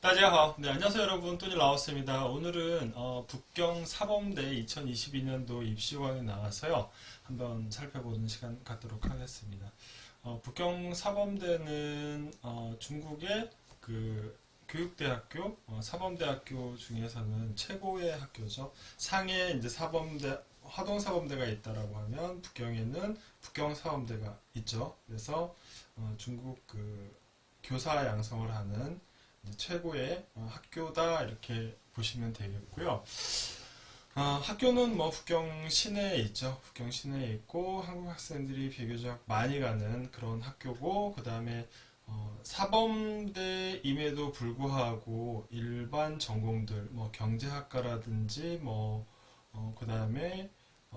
大家好. 네, 안녕하세요 여러분. 또니 라오스입니다. 오늘은 북경 사범대 2022년도 입시왕에 나와서요. 한번 살펴보는 시간 갖도록 하겠습니다. 북경 사범대는 중국의 그 교육대학교, 사범대학교 중에서는 최고의 학교죠. 상해 이제 사범대, 화동사범대가 있다라고 하면 북경에는 북경사범대가 있죠. 그래서 중국 그 교사 양성을 하는 최고의 학교다 이렇게 보시면 되겠고요. 학교는 뭐 북경 시내에 있죠. 북경 시내에 있고 한국 학생들이 비교적 많이 가는 그런 학교고, 그 다음에 사범대임에도 불구하고 일반 전공들, 뭐 경제학과라든지 그 다음에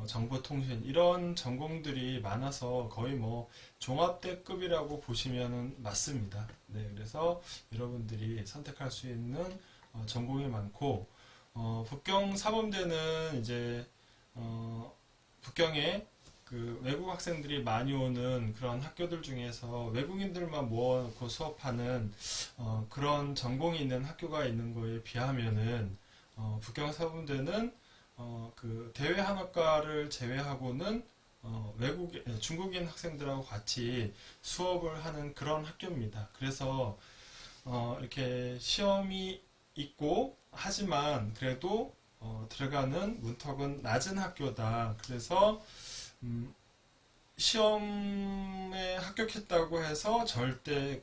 정보통신 이런 전공들이 많아서 거의 뭐 종합대급이라고 보시면 맞습니다. 네, 그래서 여러분들이 선택할 수 있는 전공이 많고, 북경 사범대는 이제 북경에 그 외국 학생들이 많이 오는 그런 학교들 중에서 외국인들만 모아놓고 수업하는 그런 전공이 있는 학교가 있는 거에 비하면은 북경 사범대는 그 대외한학과를 제외하고는 중국인 학생들하고 같이 수업을 하는 그런 학교입니다. 그래서 이렇게 시험이 있고 하지만 그래도 들어가는 문턱은 낮은 학교다. 그래서 시험에 합격했다고 해서 절대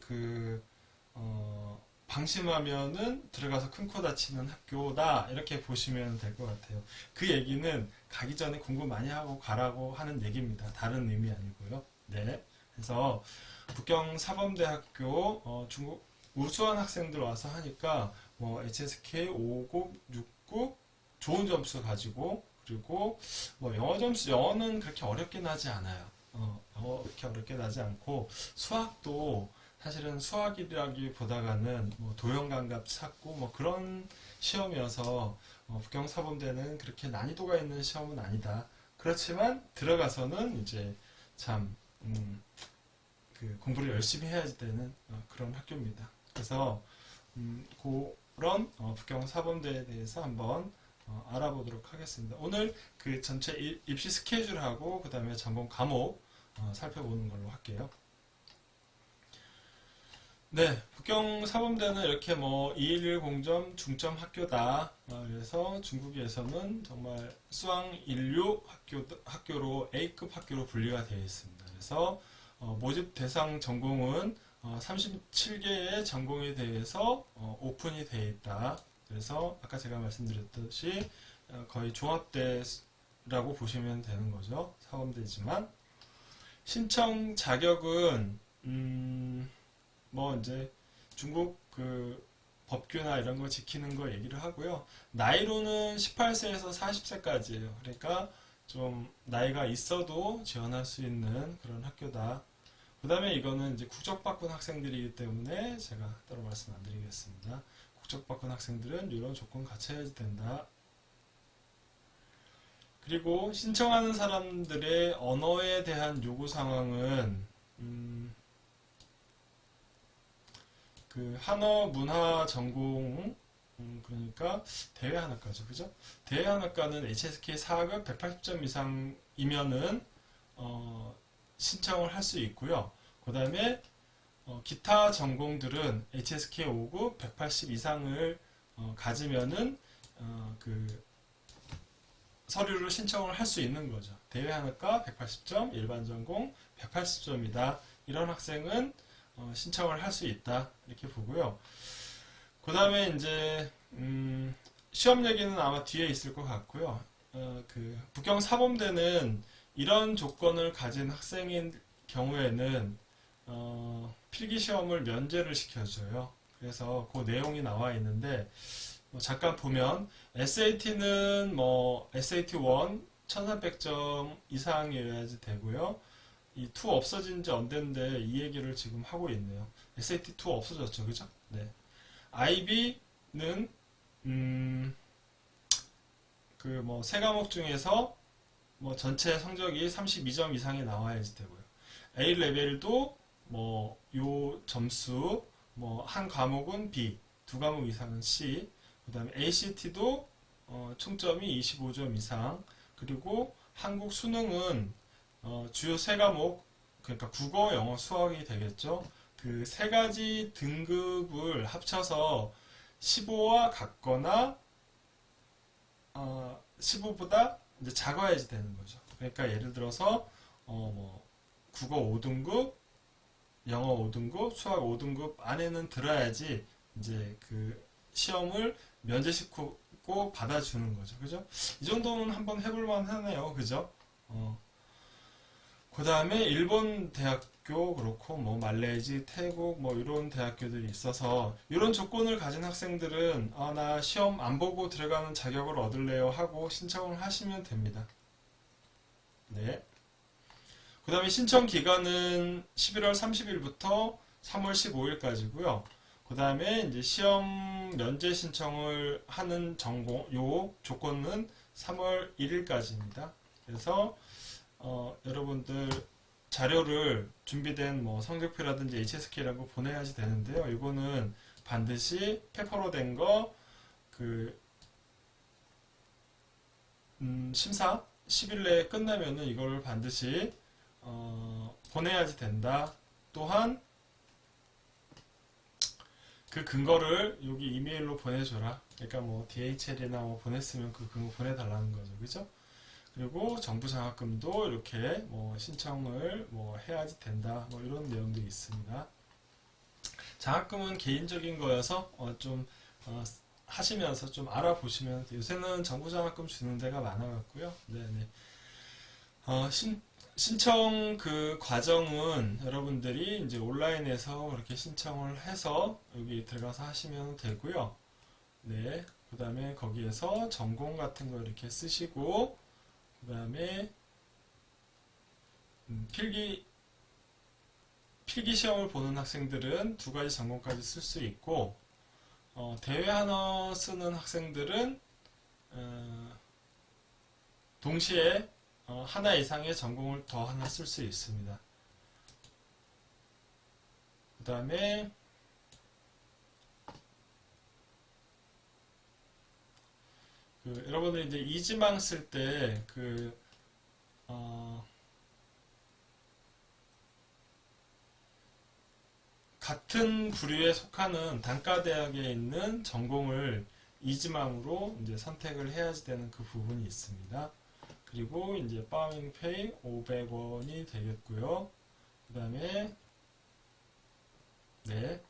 방심하면은 들어가서 큰 코 다치는 학교다 이렇게 보시면 될 것 같아요. 그 얘기는 가기 전에 공부 많이 하고 가라고 하는 얘기입니다. 다른 의미 아니고요. 네. 그래서 북경 사범대학교 중국 우수한 학생들 와서 하니까 뭐 HSK 5급, 6급 좋은 점수 가지고, 그리고 뭐 영어는 그렇게 어렵긴 하지 않아요. 영어 그렇게 어렵게 나지 않고, 수학도 사실은 수학이라기보다가는 뭐 도형감각 찾고 뭐 그런 시험이어서 북경사범대는 그렇게 난이도가 있는 시험은 아니다. 그렇지만 들어가서는 이제 참 그 공부를 열심히 해야 되는 그런 학교입니다. 그래서 그런 북경사범대에 대해서 한번 알아보도록 하겠습니다. 오늘 그 전체 입시 스케줄하고 그 다음에 전공 과목 살펴보는 걸로 할게요. 네, 북경 사범대는 이렇게 뭐 211 공점 중점 학교다. 그래서 중국에서는 정말 수학 인류 학교로 A급 학교로 분류가 되어 있습니다. 그래서 모집 대상 전공은 37개의 전공에 대해서 오픈이 되어 있다. 그래서 아까 제가 말씀드렸듯이 거의 종합대라고 보시면 되는 거죠. 사범대지만 신청 자격은 뭐 이제 중국 그 법규나 이런 거 지키는 거 얘기를 하고요. 나이로는 18세에서 40세까지예요. 그러니까 좀 나이가 있어도 지원할 수 있는 그런 학교다. 그 다음에 이거는 이제 국적바꾼 학생들이기 때문에 제가 따로 말씀 안 드리겠습니다. 국적바꾼 학생들은 이런 조건 갖춰야 된다. 그리고 신청하는 사람들의 언어에 대한 요구 상황은 그 한어 문화 전공, 그러니까 대외한학과죠, 그죠? 대외한학과는 HSK 4급 180점 이상이면은 신청을 할 수 있고요. 그 다음에 기타 전공들은 HSK 5급 180 이상을 가지면은 그 서류를 신청을 할 수 있는 거죠. 대외한학과 180점, 일반 전공 180점이다. 이런 학생은 신청을 할 수 있다. 이렇게 보고요. 그 다음에 이제 시험 얘기는 아마 뒤에 있을 것 같고요. 그 북경 사범대는 이런 조건을 가진 학생인 경우에는 필기 시험을 면제를 시켜줘요. 그래서 그 내용이 나와 있는데 잠깐 보면 SAT는 뭐 SAT1 1300점 이상이어야지 되고요. 이 2 없어진 지 언 됐는데 이 얘기를 지금 하고 있네요. SAT2 없어졌죠, 그죠? 네. IB는 그 뭐 세 과목 중에서 뭐 전체 성적이 32점 이상이 나와야지 되고요. A 레벨도 뭐 요 점수 뭐 한 과목은 B, 두 과목 이상은 C, 그 다음에 ACT도 총점이 25점 이상, 그리고 한국 수능은 주요 세 과목, 그러니까 국어, 영어, 수학이 되겠죠. 그 세 가지 등급을 합쳐서 15와 같거나 15보다 이제 작아야지 되는 거죠. 그러니까 예를 들어서 뭐 국어 5등급, 영어 5등급, 수학 5등급 안에는 들어야지 이제 그 시험을 면제시키고 받아주는 거죠. 그죠? 이 정도는 한번 해볼만 하네요. 그죠? 그 다음에 일본 대학교 그렇고 뭐 말레이시, 태국 뭐 이런 대학교들이 있어서 이런 조건을 가진 학생들은 나 시험 안 보고 들어가는 자격을 얻을래요 하고 신청을 하시면 됩니다. 네. 그 다음에 신청 기간은 11월 30일부터 3월 15일까지고요. 그 다음에 이제 시험 면제 신청을 하는 요 조건은 3월 1일까지입니다. 그래서 여러분들 자료를 준비된 뭐 성적표라든지 HSK라는 거 보내야지 되는데요. 이거는 반드시 페퍼로 된 거 심사 10일 내에 끝나면은 이걸 반드시 보내야지 된다. 또한 그 근거를 여기 이메일로 보내줘라. 그러니까 뭐 DHL이나 뭐 보냈으면 그 근거 보내달라는 거죠. 그죠? 그리고 정부 장학금도 이렇게 뭐 신청을 뭐 해야지 된다. 뭐 이런 내용들이 있습니다. 장학금은 개인적인 거여서 좀 하시면서 좀 알아보시면 요새는 정부 장학금 주는 데가 많아갖고요. 네네. 신청 그 과정은 여러분들이 이제 온라인에서 그렇게 신청을 해서 여기 들어가서 하시면 되고요. 네. 그 다음에 거기에서 전공 같은 거 이렇게 쓰시고, 그 다음에 필기 시험을 보는 학생들은 두 가지 전공까지 쓸 수 있고, 대외 한어 쓰는 학생들은 동시에 하나 이상의 전공을 더 하나 쓸 수 있습니다. 그 다음에 여러분들 이제 이지망 쓸 때 같은 부류에 속하는 단과대학에 있는 전공을 이지망으로 이제 선택을 해야지 되는 그 부분이 있습니다. 그리고 이제 파밍페이 500원이 되겠고요. 그 다음에 네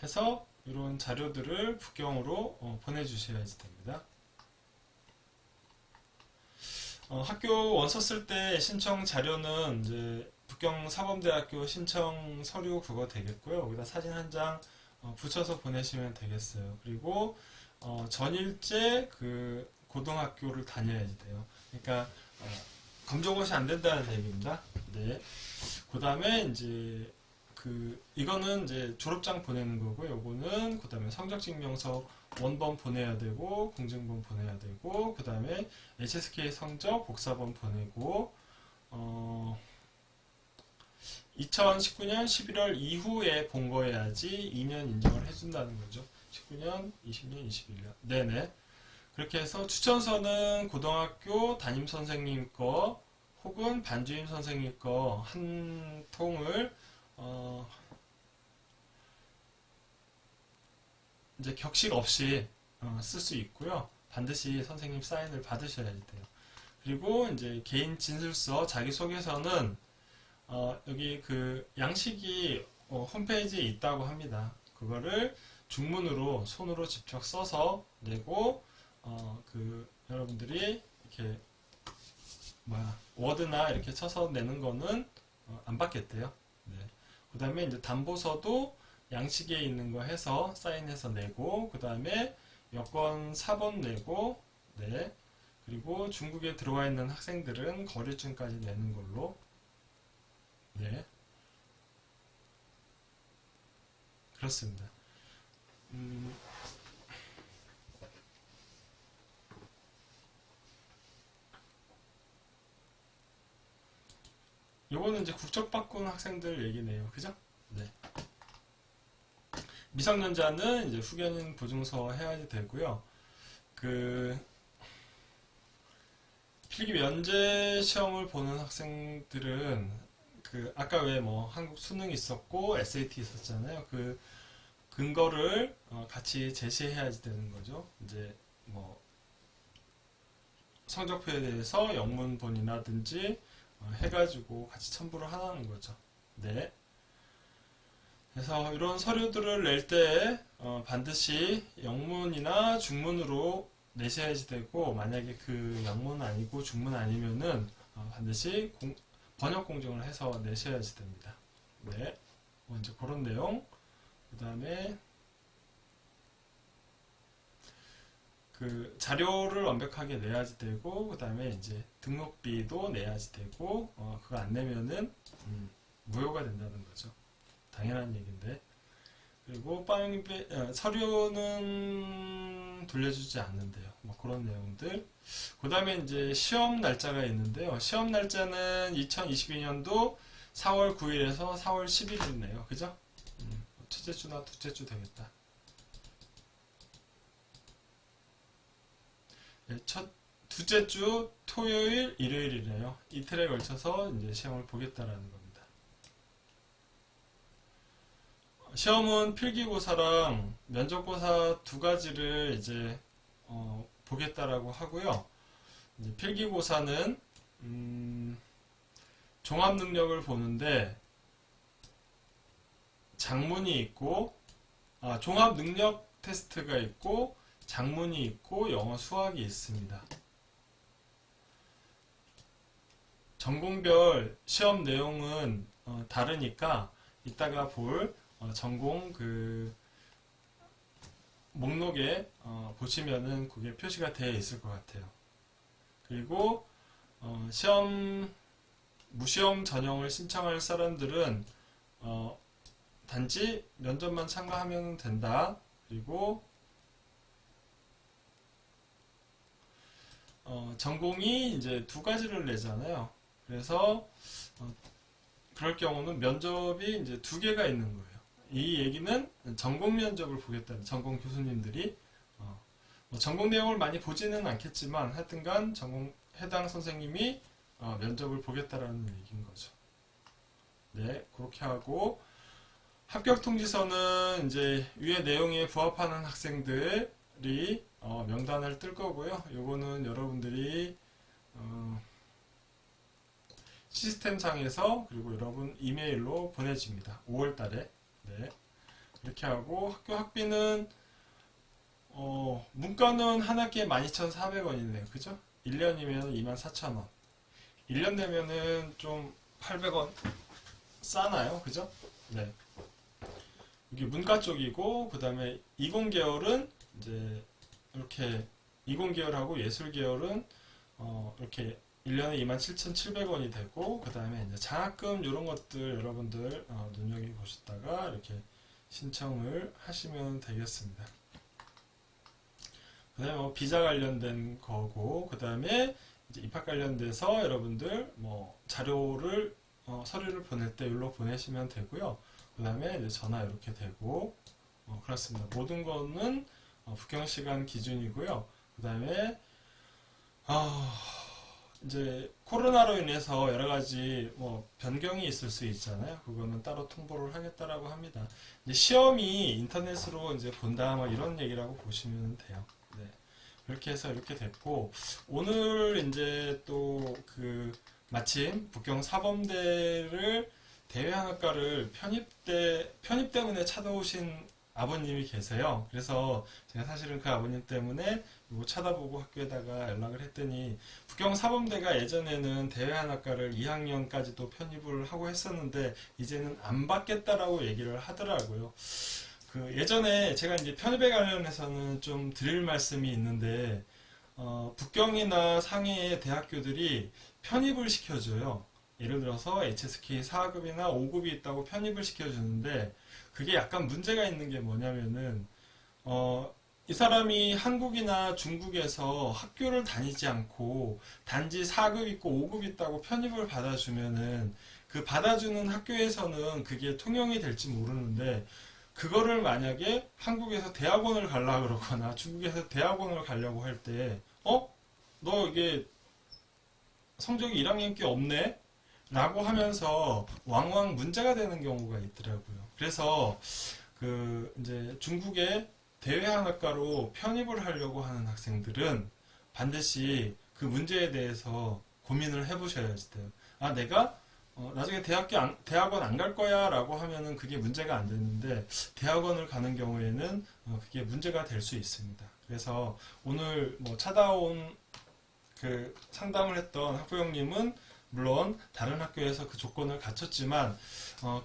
해서 이런 자료들을 북경으로 보내주셔야지 됩니다. 학교 원서 쓸 때 신청 자료는 이제 북경 사범대학교 신청 서류 그거 되겠고요. 여기다 사진 한 장 붙여서 보내시면 되겠어요. 그리고 전일제 그 고등학교를 다녀야지 돼요. 그러니까 검정고시 안 된다는 얘기입니다. 네. 그 다음에 이제 이거는 이제 졸업장 보내는 거고, 요거는 그 다음에 성적증명서 원본 보내야 되고, 공증본 보내야 되고, 그 다음에 HSK 성적 복사본 보내고, 2019년 11월 이후에 본 거여야지 2년 인정을 해준다는 거죠. 19년, 20년, 21년. 네네. 그렇게 해서 추천서는 고등학교 담임 선생님 거 혹은 반주임 선생님 거 한 통을 이제 격식 없이 쓸 수 있고요. 반드시 선생님 사인을 받으셔야 돼요. 그리고 이제 개인 진술서 자기소개서는 여기 그 양식이 홈페이지에 있다고 합니다. 그거를 중문으로 손으로 직접 써서 내고 여러분들이 이렇게 워드나 이렇게 쳐서 내는 거는 안 받겠대요. 네. 그 다음에 이제 담보서도 양식에 있는 거 해서 사인해서 내고, 그 다음에 여권 4번 내고, 네. 그리고 중국에 들어와 있는 학생들은 거류증까지 내는 걸로. 네. 그렇습니다. 요거는 이제 국적 바꾼 학생들 얘기네요. 그죠? 네. 미성년자는 이제 후견인 보증서 해야지 되고요. 그 필기 면제 시험을 보는 학생들은 그 아까 왜 뭐 한국 수능 있었고 SAT 있었잖아요. 그 근거를 같이 제시해야지 되는 거죠. 이제 뭐 성적표에 대해서 영문본이라든지 해가지고 같이 첨부를 하라는 거죠. 네. 그래서 이런 서류들을 낼 때 반드시 영문이나 중문으로 내셔야지 되고, 만약에 그 영문 아니고 중문 아니면은 반드시 번역 공정을 해서 내셔야지 됩니다. 네. 먼저 그런 내용. 그 다음에 그 자료를 완벽하게 내야지 되고, 그 다음에 이제 등록비도 내야지 되고, 그거 안 내면은 무효가 된다는 거죠. 당연한 얘기인데. 그리고 서류는 돌려주지 않는데요. 뭐 그런 내용들. 그 다음에 이제 시험 날짜가 있는데요. 시험 날짜는 2022년도 4월 9일에서 4월 10일이네요. 그죠? 첫째 주나 둘째 주 되겠다. 네, 둘째 주 토요일, 일요일이네요. 이틀에 걸쳐서 이제 시험을 보겠다라는 겁니다. 시험은 필기고사랑 면접고사 두 가지를 이제 보겠다라고 하고요. 이제 필기고사는 종합 능력을 보는데 장문이 있고 종합 능력 테스트가 있고 장문이 있고 영어 수학이 있습니다. 전공별 시험 내용은 다르니까 이따가 볼 전공 그 목록에 보시면은 그게 표시가 되어 있을 것 같아요. 그리고 무시험 전형을 신청할 사람들은 단지 면접만 참가하면 된다. 그리고 전공이 이제 두 가지를 내잖아요. 그래서 그럴 경우는 면접이 이제 두 개가 있는 거예요. 이 얘기는 전공 면접을 보겠다는, 전공 교수님들이 뭐 전공 내용을 많이 보지는 않겠지만 하여튼간 해당 선생님이 면접을 보겠다라는 얘기인 거죠. 네, 그렇게 하고 합격 통지서는 이제 위의 내용에 부합하는 학생들이 명단을 뜰 거고요. 요거는 여러분들이 시스템상에서 그리고 여러분 이메일로 보내집니다. 5월 달에. 네. 이렇게 하고 학교 학비는 문과는 한 학기에 12,400원이네요. 그죠? 1년이면 24,000원. 1년 되면은 좀 800원 싸나요? 그죠? 네. 이게 문과 쪽이고, 그 다음에 이공계열은 이제 이렇게 이공계열하고 예술계열은 이렇게 1년에 27,700원이 되고, 그 다음에 이제 장학금 이런 것들 여러분들 눈여겨보셨다가 이렇게 신청을 하시면 되겠습니다. 그 다음에 뭐 비자 관련된 거고, 그 다음에 이제 입학 관련돼서 여러분들 뭐 자료를 서류를 보낼 때 여기로 보내시면 되고요. 그 다음에 이제 전화 이렇게 되고 그렇습니다. 모든 거는 부경 시간 기준이고요. 그 다음에 이제 코로나로 인해서 여러 가지 뭐 변경이 있을 수 있잖아요. 그거는 따로 통보를 하겠다라고 합니다. 이제 시험이 인터넷으로 이제 본다 뭐 이런 얘기라고 보시면 돼요. 네. 이렇게 해서 이렇게 됐고, 오늘 이제 또 마침 북경 사범대를 대외학과를 편입 때문에 찾아오신 아버님이 계세요. 그래서 제가 사실은 그 아버님 때문에 이거 찾아보고 학교에다가 연락을 했더니, 북경 사범대가 예전에는 대외학과를 2학년까지도 편입을 하고 했었는데 이제는 안 받겠다라고 얘기를 하더라고요. 예전에 제가 이제 편입에 관련해서는 좀 드릴 말씀이 있는데, 북경이나 상해의 대학교들이 편입을 시켜줘요. 예를 들어서 HSK 4급이나 5급이 있다고 편입을 시켜주는데, 그게 약간 문제가 있는 게 뭐냐면은, 이 사람이 한국이나 중국에서 학교를 다니지 않고 단지 4급 있고 5급 있다고 편입을 받아주면은 그 받아주는 학교에서는 그게 통용이 될지 모르는데, 그거를 만약에 한국에서 대학원을 가려고 그러거나 중국에서 대학원을 가려고 할 때, 너 이게 성적이 1학년 게 없네? 라고 하면서 왕왕 문제가 되는 경우가 있더라고요. 그래서 이제 중국의 대외학과로 편입을 하려고 하는 학생들은 반드시 그 문제에 대해서 고민을 해보셔야 돼요. 내가 나중에 대학원 안 갈 거야 라고 하면은 그게 문제가 안 되는데, 대학원을 가는 경우에는 그게 문제가 될 수 있습니다. 그래서 오늘 찾아온 상담을 했던 학부형님은 물론 다른 학교에서 그 조건을 갖췄지만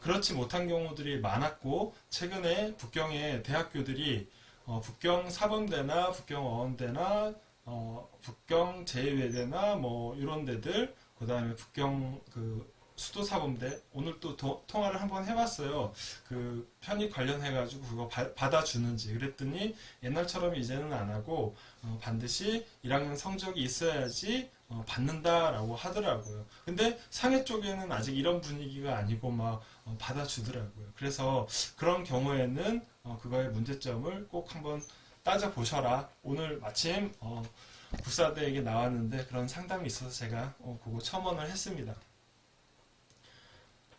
그렇지 못한 경우들이 많았고, 최근에 북경의 대학교들이 북경 사범대나 북경 어원대나 북경 제2외대나 이런 데들, 그 다음에 북경 수도사범대, 오늘 또 통화를 한번 해봤어요. 편입 관련해가지고 그거 받아주는지. 그랬더니 옛날처럼 이제는 안 하고 반드시 1학년 성적이 있어야지 받는다라고 하더라고요. 근데 상해 쪽에는 아직 이런 분위기가 아니고 받아주더라고요. 그래서 그런 경우에는 그거의 문제점을 꼭 한번 따져보셔라. 오늘 마침 불사대에게 나왔는데 그런 상담이 있어서 제가 그거 첨언을 했습니다.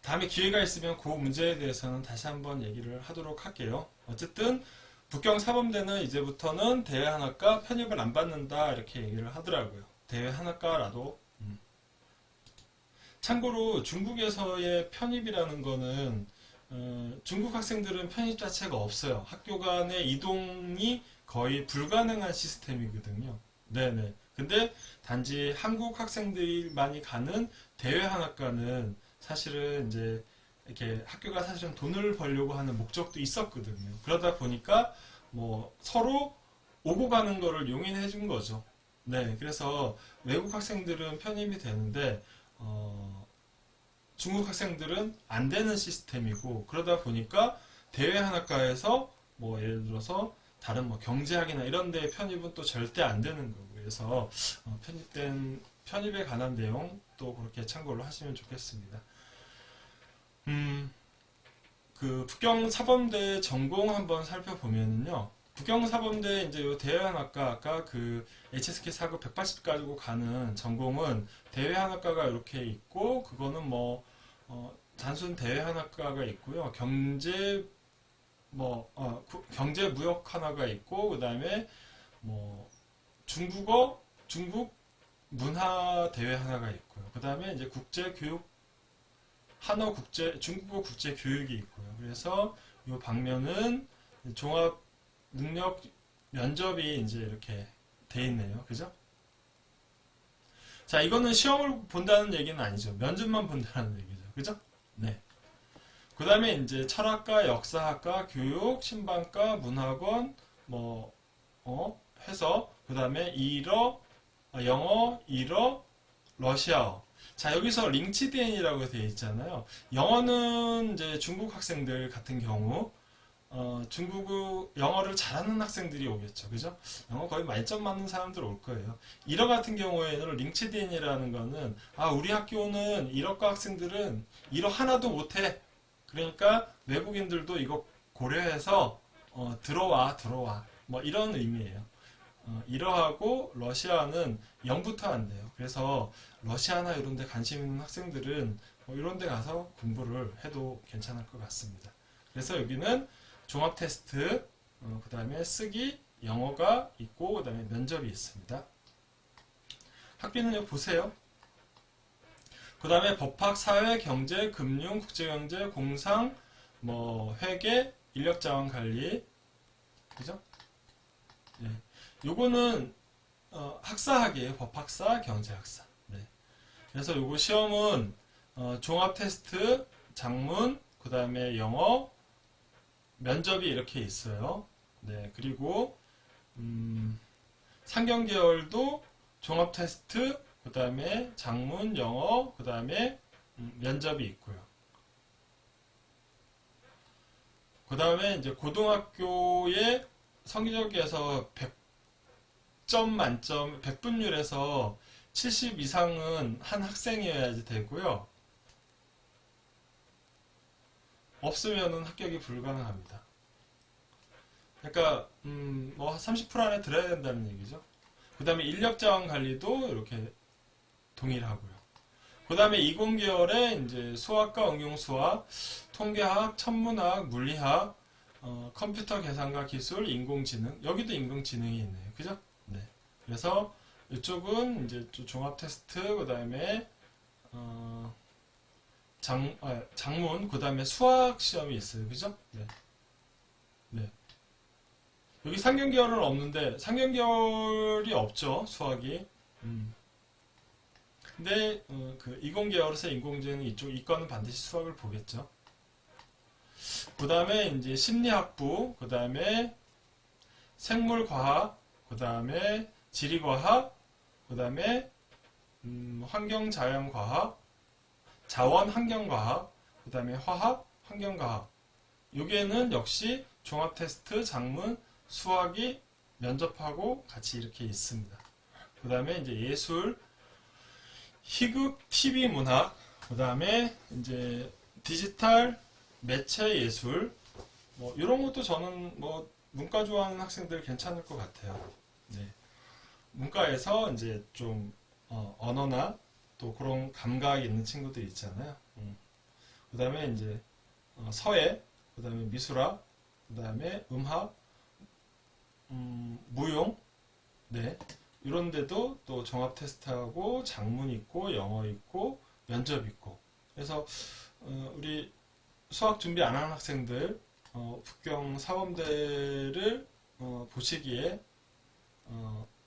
다음에 기회가 있으면 그 문제에 대해서는 다시 한번 얘기를 하도록 할게요. 어쨌든 북경 사범대는 이제부터는 대외한학과 편입을 안 받는다 이렇게 얘기를 하더라고요. 대외한학과라도. 참고로 중국에서의 편입이라는 거는 중국 학생들은 편입 자체가 없어요. 학교 간의 이동이 거의 불가능한 시스템이거든요. 네네. 근데 단지 한국 학생들만이 가는 대외한학과는 사실은 이제 이렇게 학교가 사실은 돈을 벌려고 하는 목적도 있었거든요. 그러다 보니까 서로 오고 가는 거를 용인해 준 거죠. 네, 그래서 외국 학생들은 편입이 되는데 중국 학생들은 안 되는 시스템이고, 그러다 보니까 대외한학과에서 예를 들어서 다른 경제학이나 이런 데 편입은 또 절대 안 되는 거고, 그래서 편입에 관한 내용 또 그렇게 참고를 하시면 좋겠습니다. 북경 사범대 전공 한번 살펴보면요. 북경 사범대 이제 요 대외한학과, 아까 HSK 4급 180 가지고 가는 전공은 대외한학과가 이렇게 있고, 그거는 단순 대외한학과가 있고요. 경제무역 하나가 있고, 그 다음에 중국 문화 대회 하나가 있고요. 그 다음에 이제 국제교육, 중국어 국제교육이 있고요. 그래서 이 방면은 종합 능력 면접이 이제 이렇게 돼 있네요. 그죠? 자, 이거는 시험을 본다는 얘기는 아니죠. 면접만 본다는 얘기죠. 그죠? 네. 그 다음에 이제 철학과, 역사학과, 교육, 신방과, 문학원, 해서, 그 다음에 영어, 일어, 러시아어. 자, 여기서 링치디엔이라고 되어 있잖아요. 영어는 이제 중국 학생들 같은 경우, 영어를 잘하는 학생들이 오겠죠. 그죠? 영어 거의 만점 맞는 사람들 올 거예요. 일어 같은 경우에는 링치디엔이라는 거는, 우리 학교는 일어과 학생들은 일어 하나도 못해. 그러니까 외국인들도 이거 고려해서, 들어와. 이런 의미예요. 일어하고 러시아는 0부터 안 돼요. 그래서 러시아나 이런 데 관심 있는 학생들은 이런 데 가서 공부를 해도 괜찮을 것 같습니다. 그래서 여기는 종합 테스트, 그 다음에 쓰기, 영어가 있고, 그 다음에 면접이 있습니다. 학비는 여기 보세요. 그 다음에 법학, 사회, 경제, 금융, 국제경제, 공상, 회계, 인력자원관리, 그죠? 네. 요거는 학사학이에요. 법학사, 경제학사. 네. 그래서 요거 시험은 종합 테스트, 작문, 그 다음에 영어, 면접이 이렇게 있어요. 네. 그리고 상경계열도 종합 테스트, 그 다음에 작문, 영어, 그 다음에 면접이 있고요. 그 다음에 이제 고등학교의 성적에서 100점 만점, 100분율에서 70 이상은 한 학생이어야지 되고요. 없으면은 합격이 불가능합니다. 그러니까 뭐 30% 안에 들어야 된다는 얘기죠. 그 다음에 인력자원 관리도 이렇게 동일하고요. 그 다음에 20계열에 이제 수학과 응용수학, 통계학, 천문학, 물리학, 컴퓨터 계산과 기술, 인공지능. 여기도 인공지능이 있네요. 그죠? 네. 그래서 이쪽은 이제 종합 테스트, 그 다음에 장문, 그 다음에 수학 시험이 있어요. 그죠? 네. 네. 여기 상경계열은 없는데, 상경계열이 없죠. 수학이. 근데 그 이공계열에서 인공지능 이쪽 이과는 반드시 수학을 보겠죠. 그 다음에 이제 심리학부, 그 다음에 생물과학, 그 다음에 지리과학, 그 다음에 환경자연과학, 자원환경과학, 그 다음에 화학, 환경과학. 여기에는 역시 종합테스트, 장문, 수학이 면접하고 같이 이렇게 있습니다. 그 다음에 이제 예술, 희극, TV 문학, 그 다음에 이제 디지털 매체 예술, 뭐 이런 것도 저는 뭐 문과 좋아하는 학생들 괜찮을 것 같아요. 네. 문과에서 이제 좀 언어나 또 그런 감각이 있는 친구들 있잖아요. 그 다음에 이제 서예, 그 다음에 미술학, 그 다음에 음악, 무용, 네. 이런 데도 또 종합 테스트하고 장문 있고 영어 있고 면접 있고. 그래서 우리 수학 준비 안 하는 학생들 북경 사범대를 보시기에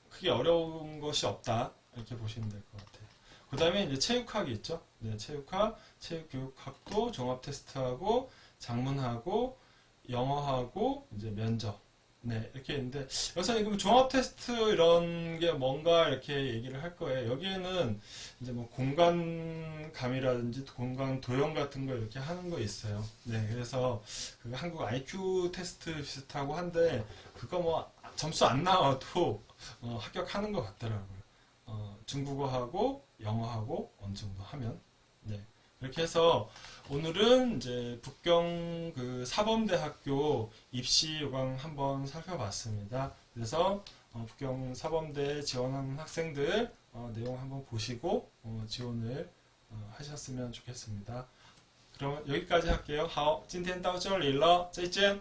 크게 어려운 것이 없다 이렇게 보시면 될 것 같아요. 그 다음에 이제 체육학이 있죠. 네, 체육학, 체육교육학도 종합 테스트하고 장문하고 영어하고 이제 면접. 네, 이렇게 있는데 여기서 지금 종합 테스트 이런 게 뭔가 이렇게 얘기를 할 거예요. 여기에는 이제 뭐 공간감이라든지 공간 도형 같은 거 이렇게 하는 거 있어요. 네, 그래서 그 한국 IQ 테스트 비슷하고 한데 그거 뭐 점수 안 나와도 합격하는 것 같더라고요. 중국어하고 영어하고 어느 정도 하면. 네. 이렇게 해서 오늘은 이제 북경 그 사범대학교 입시 요강 한번 살펴봤습니다. 그래서 북경 사범대 지원하는 학생들 내용 한번 보시고 지원을 하셨으면 좋겠습니다. 그럼 여기까지 할게요. 好，今天到这里了，再见。